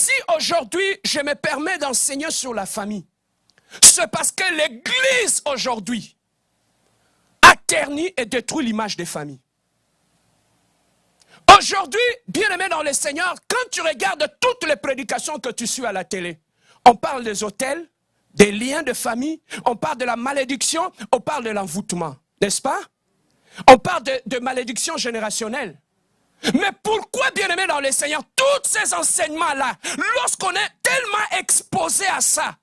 Si aujourd'hui je me permets d'enseigner sur la famille, c'est parce que l'Église aujourd'hui a terni et détruit l'image des familles. Aujourd'hui, bien-aimé dans le Seigneur, quand tu regardes toutes les prédications que tu suis à la télé, on parle des hôtels, des liens de famille, on parle de la malédiction, on parle de l'envoûtement, n'est-ce pas? On parle de malédiction générationnelle. Mais pourquoi, bien-aimé dans le Seigneur, tous ces enseignements-là, lorsqu'on est tellement exposé à ça,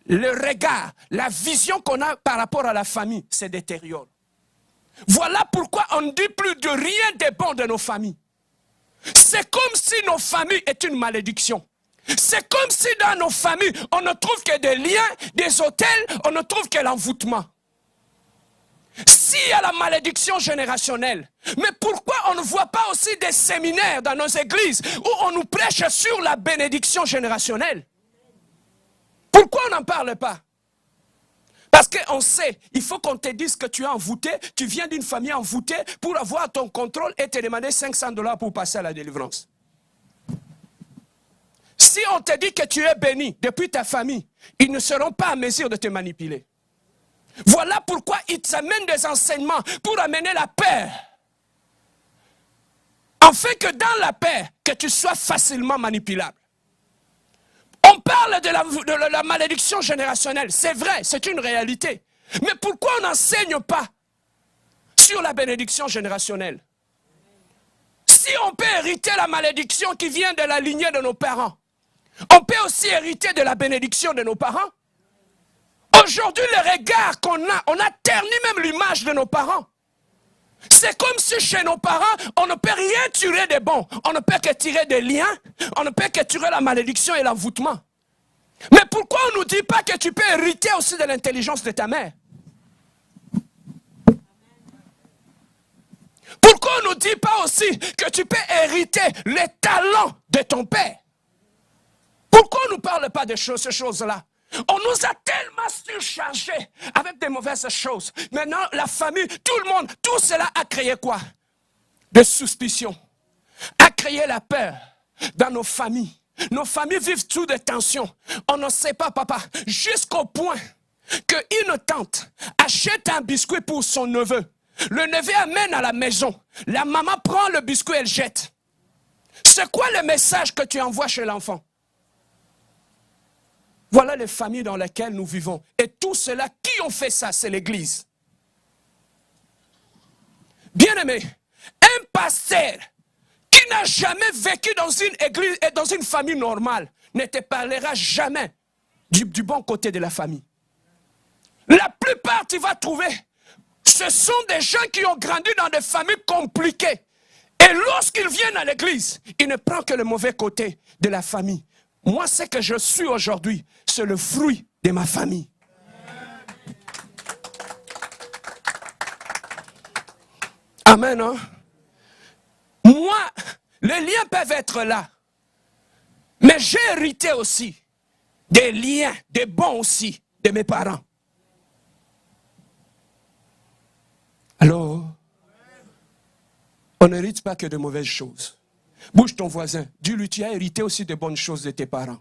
le regard, la vision qu'on a par rapport à la famille se détériore. Voilà pourquoi on ne dit plus de rien de bon de nos familles. C'est comme si nos familles étaient une malédiction. C'est comme si dans nos familles, on ne trouve que des liens, des hôtels, on ne trouve que l'envoûtement. S'il y a la malédiction générationnelle, mais pourquoi on ne voit pas aussi des séminaires dans nos églises où on nous prêche sur la bénédiction générationnelle? Pourquoi on n'en parle pas? Parce qu'on sait, il faut qu'on te dise que tu es envoûté, tu viens d'une famille envoûtée pour avoir ton contrôle et te demander $500 pour passer à la délivrance. Si on te dit que tu es béni depuis ta famille, ils ne seront pas en mesure de te manipuler. Voilà pourquoi ils t'amènent des enseignements pour amener la paix. Afin que dans la paix, que tu sois facilement manipulable. On parle de la malédiction générationnelle, c'est vrai, c'est une réalité. Mais pourquoi on n'enseigne pas sur la bénédiction générationnelle? Si on peut hériter la malédiction qui vient de la lignée de nos parents, on peut aussi hériter de la bénédiction de nos parents. Aujourd'hui, le regard qu'on a, on a terni même l'image de nos parents. C'est comme si chez nos parents, on ne peut rien tirer de bon. On ne peut que tirer des liens, on ne peut que tirer la malédiction et l'envoûtement. Mais pourquoi on ne nous dit pas que tu peux hériter aussi de l'intelligence de ta mère? Pourquoi on ne nous dit pas aussi que tu peux hériter les talents de ton père? Pourquoi on ne nous parle pas de ces choses-là? On nous a tellement surchargés avec des mauvaises choses. Maintenant, la famille, tout le monde, tout cela a créé quoi? Des suspicions. A créé la peur dans nos familles. Nos familles vivent sous des tensions. On ne sait pas, papa, jusqu'au point qu'une tante achète un biscuit pour son neveu. Le neveu amène à la maison. La maman prend le biscuit et le jette. C'est quoi le message que tu envoies chez l'enfant? Voilà les familles dans lesquelles nous vivons. Et tout cela, qui ont fait ça? C'est l'Église. Bien-aimé, un pasteur qui n'a jamais vécu dans une église et dans une famille normale ne te parlera jamais du bon côté de la famille. La plupart, tu vas trouver, ce sont des gens qui ont grandi dans des familles compliquées. Et lorsqu'ils viennent à l'église, ils ne prennent que le mauvais côté de la famille. Moi, ce que je suis aujourd'hui, c'est le fruit de ma famille. Amen, hein? Moi, les liens peuvent être là. Mais j'ai hérité aussi des liens, des bons aussi, de mes parents. Alors, on n'hérite pas que de mauvaises choses. Bouge ton voisin, dis-lui, tu as hérité aussi de bonnes choses de tes parents.